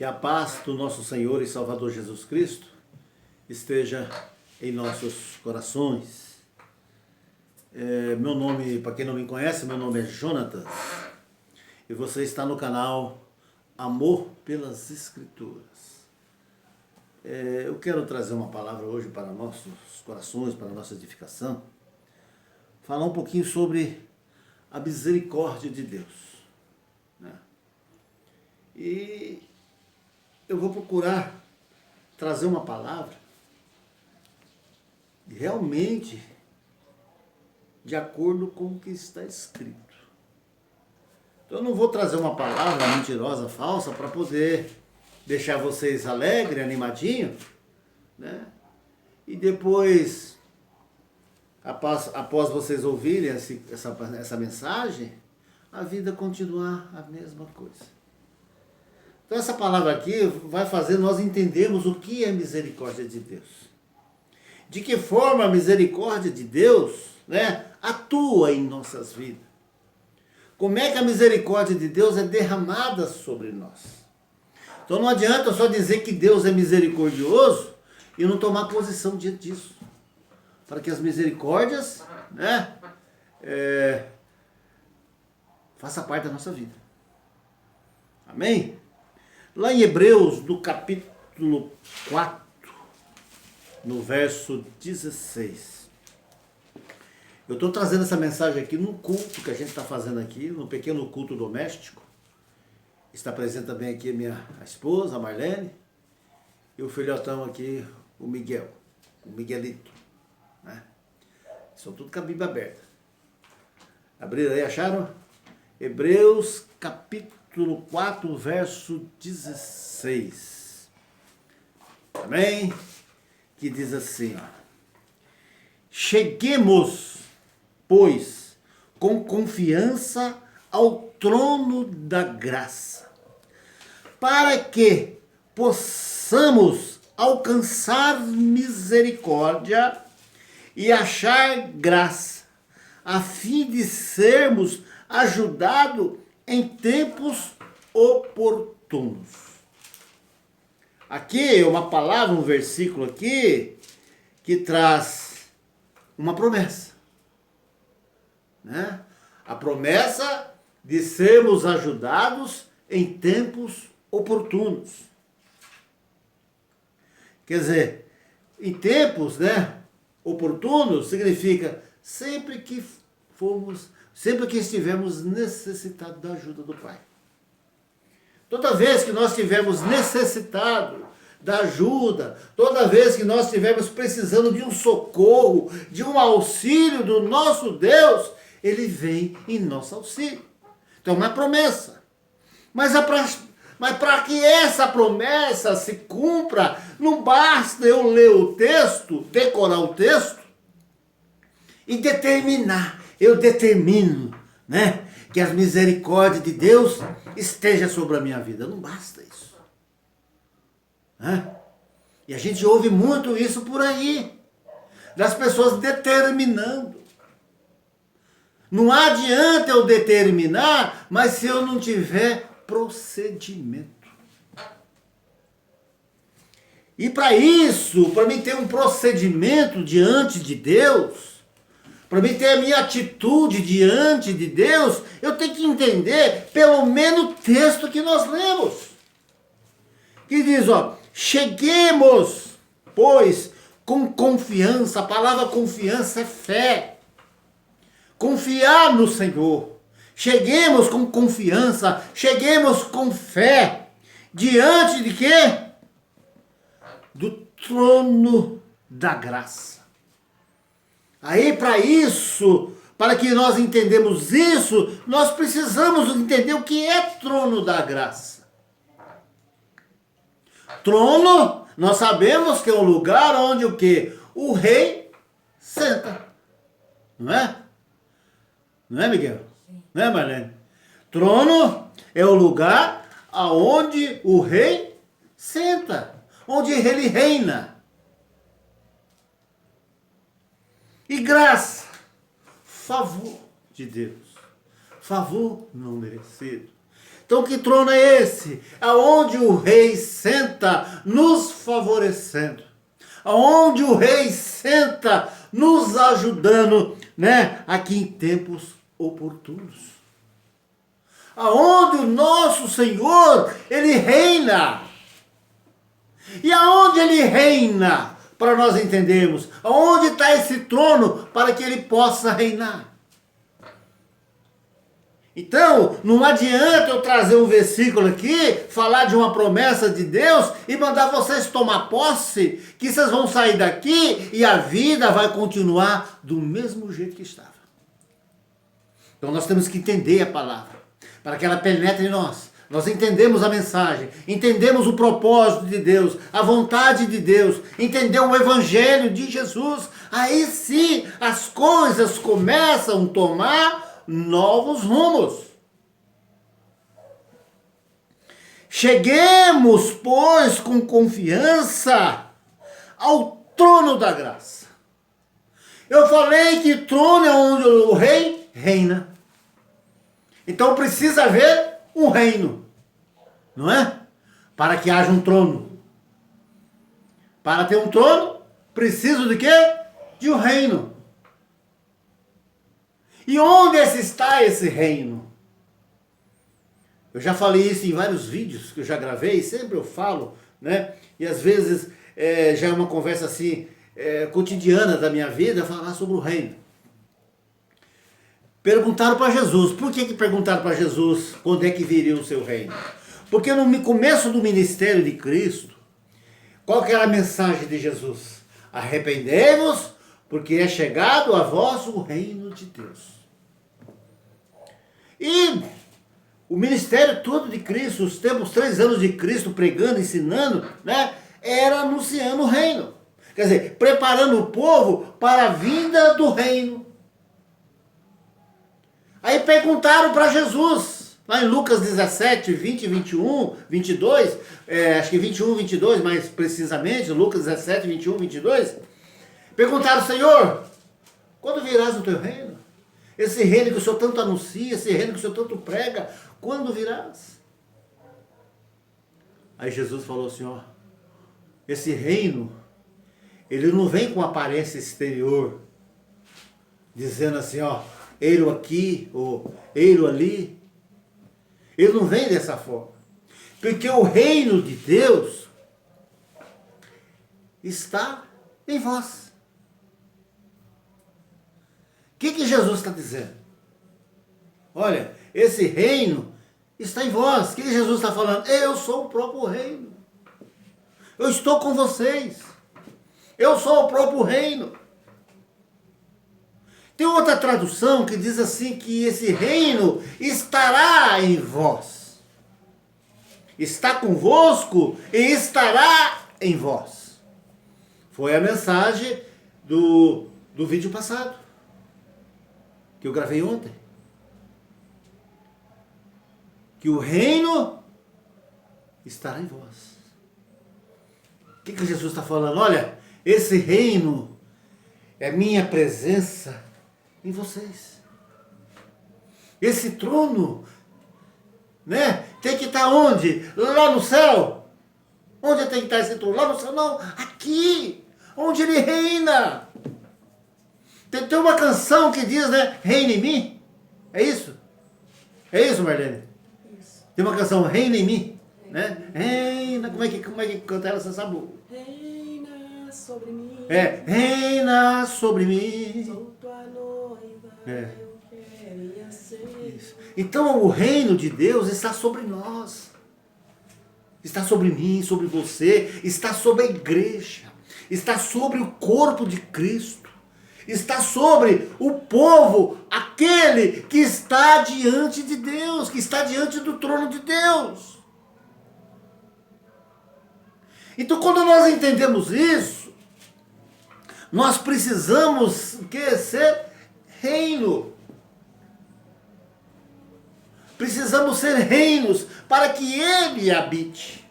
Que a paz do nosso Senhor e Salvador Jesus Cristo esteja em nossos corações. Meu nome, para quem não me conhece, meu nome é Jonatas. E você está no canal Amor pelas Escrituras. Eu quero trazer uma palavra hoje para nossos corações, para a nossa edificação. Falar um pouquinho sobre a misericórdia de Deus. E eu vou procurar trazer uma palavra realmente de acordo com o que está escrito. Então eu não vou trazer uma palavra mentirosa, falsa, para poder deixar vocês alegres, animadinhos, né? E depois, após vocês ouvirem essa mensagem, a vida continuar a mesma coisa. Então essa palavra aqui vai fazer nós entendermos o que é misericórdia de Deus. De que forma a misericórdia de Deus, né, atua em nossas vidas. Como é que a misericórdia de Deus é derramada sobre nós. Então não adianta só dizer que Deus é misericordioso e não tomar posição diante disso. Para que as misericórdias, né, façam parte da nossa vida. Amém? Lá em Hebreus, no capítulo 4, no verso 16. Eu estou trazendo essa mensagem aqui num culto que a gente está fazendo aqui, num pequeno culto doméstico. Está presente também aqui a esposa, a Marlene, e o filhotão aqui, o Miguel, o Miguelito. Né? São tudo com a Bíblia aberta. Abriram aí, acharam? Hebreus, capítulo 4, verso 16. Amém? Que diz assim, ó. Cheguemos, pois, com confiança ao trono da graça, para que possamos alcançar misericórdia e achar graça, a fim de sermos ajudados em tempos oportunos. Aqui é uma palavra, um versículo aqui, que traz uma promessa. Né? A promessa de sermos ajudados em tempos oportunos. Quer dizer, em tempos, né, oportunos significa sempre que estivermos necessitados da ajuda do Pai. Toda vez que nós estivermos necessitados da ajuda, toda vez que nós estivermos precisando de um socorro, de um auxílio do nosso Deus, Ele vem em nosso auxílio. Então, uma promessa. Mas para que essa promessa se cumpra, não basta eu ler o texto, decorar o texto e eu determino, né, que as misericórdias de Deus estejam sobre a minha vida. Não basta isso. Né? E a gente ouve muito isso por aí, das pessoas determinando. Não adianta eu determinar, mas se eu não tiver procedimento. E para isso, para mim ter um procedimento diante de Deus, para mim ter a minha atitude diante de Deus, eu tenho que entender pelo menos o texto que nós lemos. Que diz, ó, cheguemos, pois, com confiança. A palavra confiança é fé. Confiar no Senhor. Cheguemos com confiança, cheguemos com fé. Diante de quê? Do trono da graça. Aí para isso, para que nós entendamos isso, nós precisamos entender o que é trono da graça. Trono, nós sabemos que é um lugar onde o quê? O rei senta. Não é? Não é, Miguel? Sim. Não é, Marlene? Trono é o lugar aonde o rei senta, onde ele reina. E graça, favor de Deus, favor não merecido. Então que trono é esse? Aonde o rei senta nos favorecendo. Aonde o rei senta nos ajudando, né? Aqui em tempos oportunos. Aonde o nosso Senhor, Ele reina. E aonde Ele reina, para nós entendermos, aonde está esse trono para que Ele possa reinar. Então, não adianta eu trazer um versículo aqui, falar de uma promessa de Deus e mandar vocês tomar posse, que vocês vão sair daqui e a vida vai continuar do mesmo jeito que estava. Então nós temos que entender a palavra, para que ela penetre em nós. Nós entendemos a mensagem, entendemos o propósito de Deus, a vontade de Deus, entender o evangelho de Jesus. Aí sim as coisas começam a tomar novos rumos. Cheguemos, pois, com confiança ao trono da graça. Eu falei que trono é onde o rei reina. Então precisa haver um reino, não é? Para que haja um trono. Para ter um trono, preciso de quê? De um reino. E onde está esse reino? Eu já falei isso em vários vídeos que eu já gravei, sempre eu falo, né? E às vezes já é uma conversa assim, cotidiana da minha vida, falar sobre o reino. Perguntaram para Jesus. Por que perguntaram para Jesus quando é que viria o seu reino? Porque no começo do ministério de Cristo, qual que era a mensagem de Jesus? Arrependei-vos, porque é chegado a vós o reino de Deus. E o ministério todo de Cristo, os 3 anos de Cristo pregando, ensinando, né, era anunciando o reino. Quer dizer, preparando o povo para a vinda do reino. Aí perguntaram para Jesus, lá em Lucas 17, 20, 21, 22, acho que 21, 22 mais precisamente, Lucas 17, 21, 22, perguntaram, Senhor, quando virás o teu reino? Esse reino que o Senhor tanto anuncia, esse reino que o Senhor tanto prega, quando virás? Aí Jesus falou assim, ó, esse reino, ele não vem com aparência exterior, dizendo assim, ó, ele aqui, ou ele ali. Ele não vem dessa forma. Porque o reino de Deus está em vós. O que Jesus está dizendo? Olha, esse reino está em vós. O que Jesus está falando? Eu sou o próprio reino. Eu estou com vocês. Eu sou o próprio reino. Tem outra tradução que diz assim, que esse reino estará em vós. Está convosco e estará em vós. Foi a mensagem do vídeo passado, que eu gravei ontem. Que o reino estará em vós. O que Jesus está falando? Olha, esse reino é minha presença em vocês. Esse trono, né, tem que estar onde? Lá no céu. Onde tem que estar esse trono? Lá no céu? Não, aqui, onde ele reina. Tem uma canção que diz, né, reina em mim. É isso? É isso, Marlene? Isso. Tem uma canção, reina em mim, né? Reina, como é que canta ela, você sabe? Reina sobre mim. Reina sobre mim. Sou tua noiva, eu queria ser. Isso. Então o reino de Deus está sobre nós. Está sobre mim, sobre você, está sobre a igreja, está sobre o corpo de Cristo, está sobre o povo, aquele que está diante de Deus, que está diante do trono de Deus. Então quando nós entendemos isso, nós precisamos ser reino. Precisamos ser reinos para que Ele habite.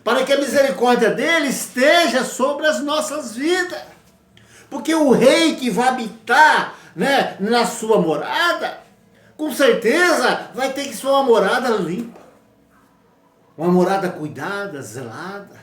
Para que a misericórdia dEle esteja sobre as nossas vidas. Porque o rei que vai habitar, né, na sua morada, com certeza vai ter que ser uma morada limpa, uma morada cuidada, zelada,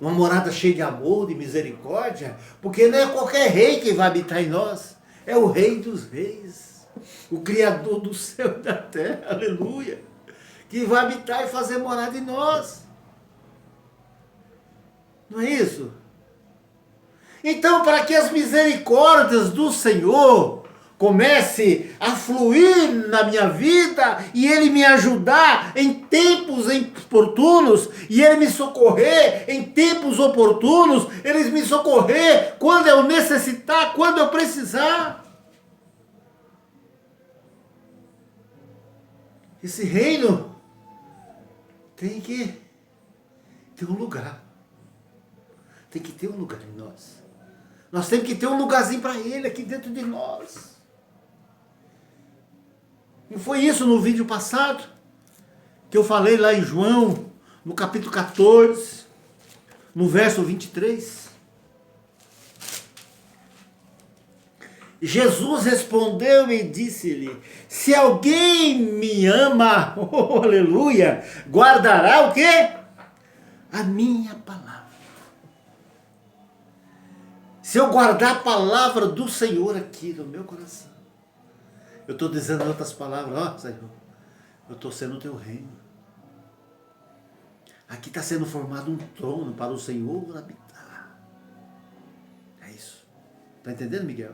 uma morada cheia de amor e misericórdia, porque não é qualquer rei que vai habitar em nós, é o Rei dos Reis, o Criador do céu e da terra, aleluia, que vai habitar e fazer morada em nós. Não é isso? Então, para que as misericórdias do Senhor comece a fluir na minha vida e Ele me ajudar em tempos oportunos e Ele me socorrer em tempos oportunos, Ele me socorrer quando eu necessitar, quando eu precisar. Esse reino tem que ter um lugar. Tem que ter um lugar em nós. Nós temos que ter um lugarzinho para Ele aqui dentro de nós. Não foi isso no vídeo passado? Que eu falei lá em João, no capítulo 14, no verso 23? Jesus respondeu e disse-lhe: se alguém me ama, oh, aleluia, guardará o quê? A minha palavra. Se eu guardar a palavra do Senhor aqui no meu coração, eu estou dizendo em outras palavras, ó Senhor, eu estou sendo o teu reino. Aqui está sendo formado um trono para o Senhor habitar. É isso. Está entendendo, Miguel?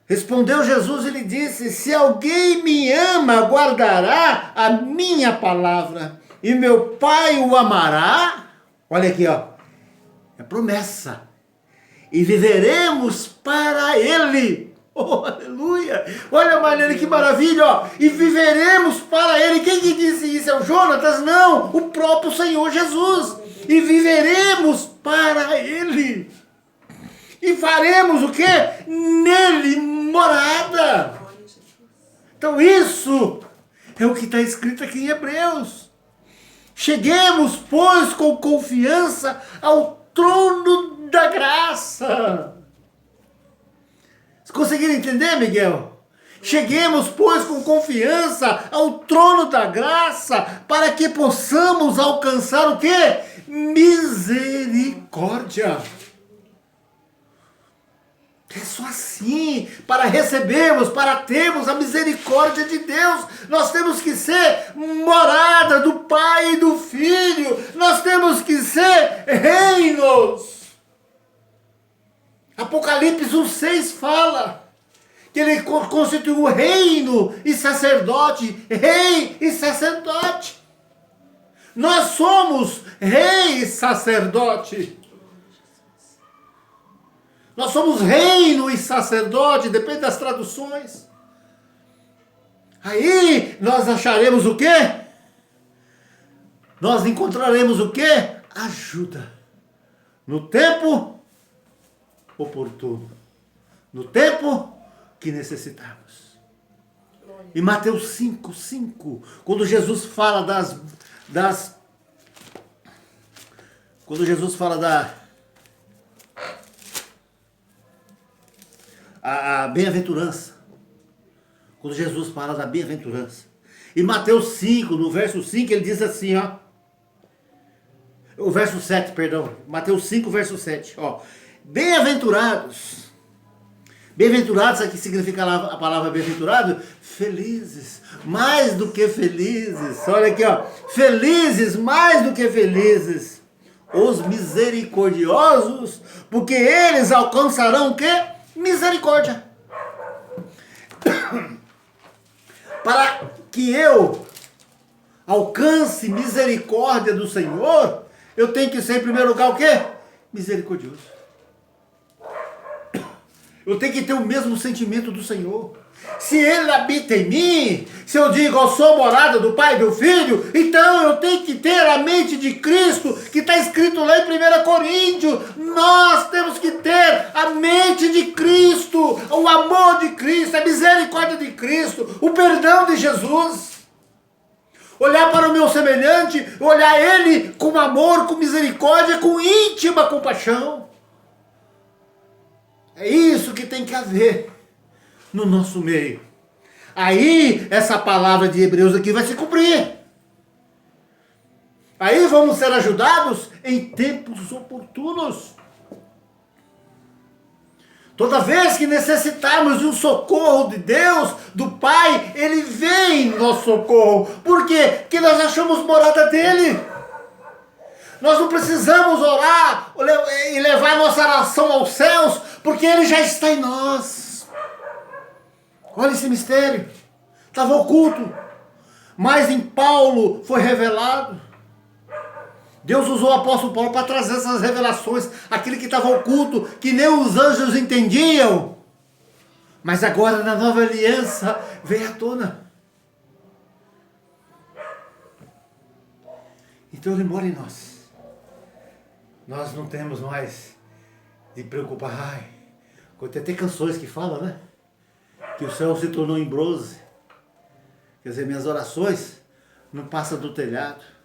Respondeu Jesus e lhe disse: se alguém me ama, guardará a minha palavra, e meu Pai o amará. Olha aqui, ó. É promessa. E viveremos para Ele. Oh, aleluia. Olha, Marlene, que maravilha, ó. E viveremos para Ele. Quem que disse isso? É o Jonatas? Não, o próprio Senhor Jesus. E viveremos para Ele. E faremos o quê? Nele morada. Então isso é o que está escrito aqui em Hebreus. Cheguemos, pois, com confiança ao trono da graça. Vocês conseguiram entender, Miguel? Cheguemos, pois, com confiança ao trono da graça, para que possamos alcançar o quê? Misericórdia. É só assim, para recebermos, para termos a misericórdia de Deus, nós temos que ser morada do Pai e do Filho, nós temos que ser reinos. Apocalipse 1:6 fala que Ele constituiu reino e sacerdote, rei e sacerdote. Nós somos rei e sacerdote. Nós somos reino e sacerdote, depende das traduções. Aí nós acharemos o quê? Nós encontraremos o quê? Ajuda. No tempo oportuno. No tempo que necessitamos. Em Mateus 5:5, quando Jesus fala quando Jesus fala a bem-aventurança. Quando Jesus fala da bem-aventurança. Em Mateus 5, no verso 5, ele diz assim, ó. O verso 7, perdão. Mateus 5, verso 7, ó. Bem-aventurados. Bem-aventurados, aqui significa a palavra bem-aventurado? Felizes. Mais do que felizes. Olha aqui, ó. Felizes, mais do que felizes. Os misericordiosos, porque eles alcançarão o quê? Misericórdia. Para que eu alcance misericórdia do Senhor, eu tenho que ser em primeiro lugar o quê? Misericordioso. Eu tenho que ter o mesmo sentimento do Senhor. Se Ele habita em mim, se eu digo eu sou morada do Pai e do Filho, então eu tenho que ter a mente de Cristo, que está escrito lá em 1 Coríntios. Nós temos que ter a mente de Cristo, o amor de Cristo, a misericórdia de Cristo, o perdão de Jesus. Olhar para o meu semelhante, olhar Ele com amor, com misericórdia, com íntima compaixão. É isso que tem que haver no nosso meio. Aí essa palavra de Hebreus aqui vai se cumprir. Aí vamos ser ajudados em tempos oportunos. Toda vez que necessitarmos de um socorro de Deus, do Pai, Ele vem em nosso socorro. Por quê? Porque nós achamos morada dEle. Nós não precisamos orar e levar nossa oração aos céus, porque Ele já está em nós. Olha esse mistério. Estava oculto, mas em Paulo foi revelado. Deus usou o apóstolo Paulo para trazer essas revelações, aquilo que estava oculto, que nem os anjos entendiam. Mas agora na nova aliança veio à tona. Então Ele mora em nós. Nós não temos mais de preocupar. Ai, tem até canções que falam, né? Que o céu se tornou em bronze. Quer dizer, minhas orações não passam do telhado.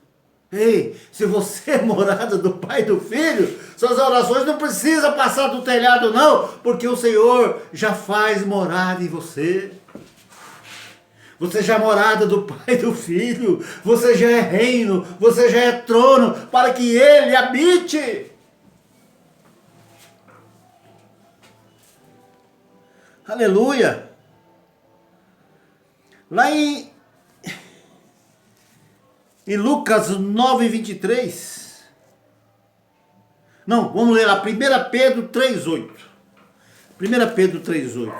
Ei, se você é morada do Pai e do Filho, suas orações não precisam passar do telhado não, porque o Senhor já faz morada em você. Você já é morada do Pai e do Filho, você já é reino, você já é trono, para que Ele habite. Aleluia! Lá em Lucas 9:23. Não, vamos ler lá, 1 Pedro 3:8. 1 Pedro 3:8.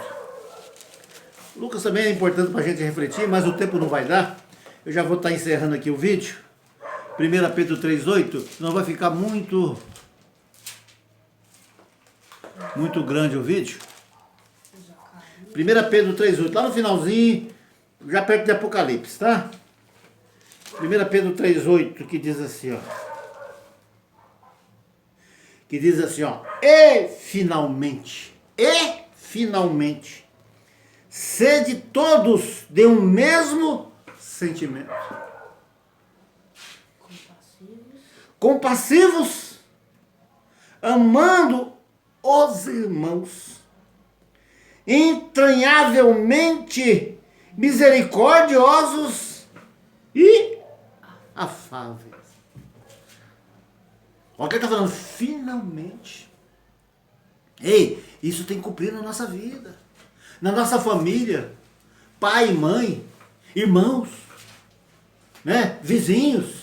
Lucas também é importante para a gente refletir, mas o tempo não vai dar. Eu já vou estar encerrando aqui o vídeo. 1 Pedro 3:8, não vai ficar muito grande o vídeo. 1 Pedro 3:8, lá no finalzinho, já perto de Apocalipse, tá? 1 Pedro 3:8, que diz assim, ó. Que diz assim, ó. E finalmente, sede todos de um mesmo sentimento. Compassivos, amando os irmãos, entranhavelmente misericordiosos e afáveis. Olha o que ele está falando, finalmente. Ei, isso tem que cumprir na nossa vida, na nossa família, pai, mãe, irmãos, né, vizinhos.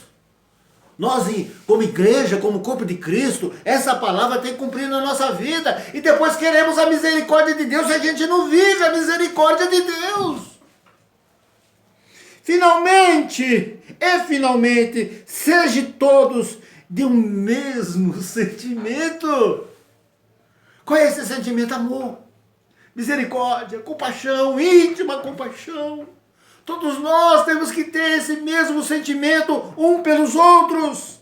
Nós, como igreja, como corpo de Cristo, essa palavra tem que cumprir na nossa vida. E depois queremos a misericórdia de Deus e a gente não vive a misericórdia de Deus. Finalmente, sejam todos de um mesmo sentimento. Qual é esse sentimento? Amor, misericórdia, compaixão, íntima compaixão. Todos nós temos que ter esse mesmo sentimento um pelos outros.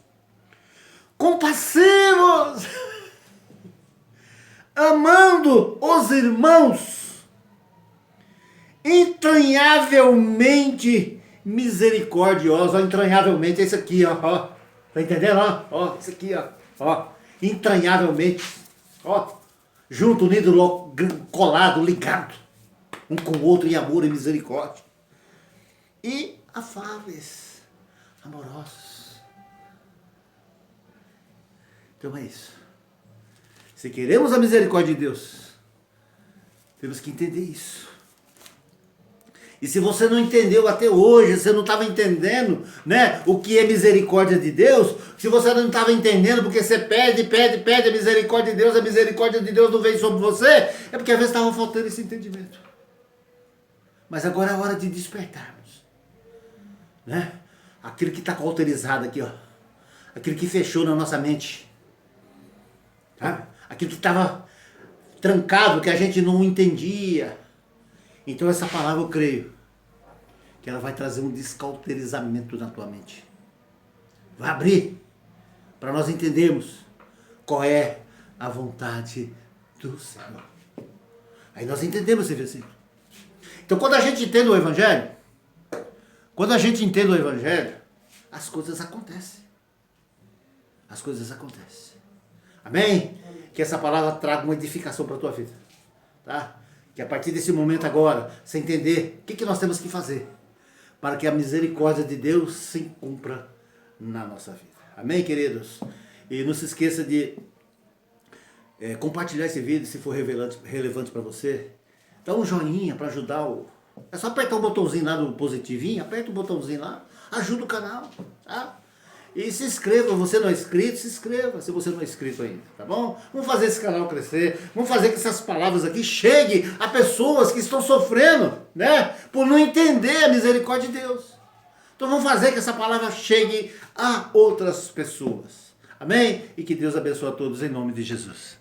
Compassivos, amando os irmãos, entranhavelmente misericordiosos. Entranhavelmente, esse aqui, ó. Tá entendendo? Ó, esse aqui, ó. Entranhavelmente, ó. Junto, unido, colado, ligado. Um com o outro em amor e misericórdia. E afáveis, amorosos. Então é isso. Se queremos a misericórdia de Deus, temos que entender isso. E se você não entendeu até hoje, você não estava entendendo, né, o que é misericórdia de Deus, se você não estava entendendo porque você pede a misericórdia de Deus, a misericórdia de Deus não vem sobre você, é porque às vezes estava faltando esse entendimento. Mas agora é a hora de despertarmos. Né? Aquilo que está cauterizado aqui, ó. Aquilo que fechou na nossa mente. Tá? Aquilo que estava trancado, que a gente não entendia. Então essa palavra eu creio que ela vai trazer um descauterizamento na tua mente. Vai abrir para nós entendermos qual é a vontade do Senhor. Aí nós entendemos esse versículo. Então quando a gente entende o Evangelho, as coisas acontecem. As coisas acontecem. Amém? Que essa palavra traga uma edificação para a tua vida. Tá? Que a partir desse momento agora, você entender o que nós temos que fazer para que a misericórdia de Deus se cumpra na nossa vida. Amém, queridos? E não se esqueça de compartilhar esse vídeo se for relevante para você. Dá um joinha para ajudar o... É só apertar o botãozinho lá do positivinho, aperta o botãozinho lá, ajuda o canal, tá? E se inscreva, você não é inscrito, se inscreva se você não é inscrito ainda, tá bom? Vamos fazer esse canal crescer, vamos fazer que essas palavras aqui cheguem a pessoas que estão sofrendo, né? Por não entender a misericórdia de Deus. Então vamos fazer que essa palavra chegue a outras pessoas. Amém? E que Deus abençoe a todos em nome de Jesus.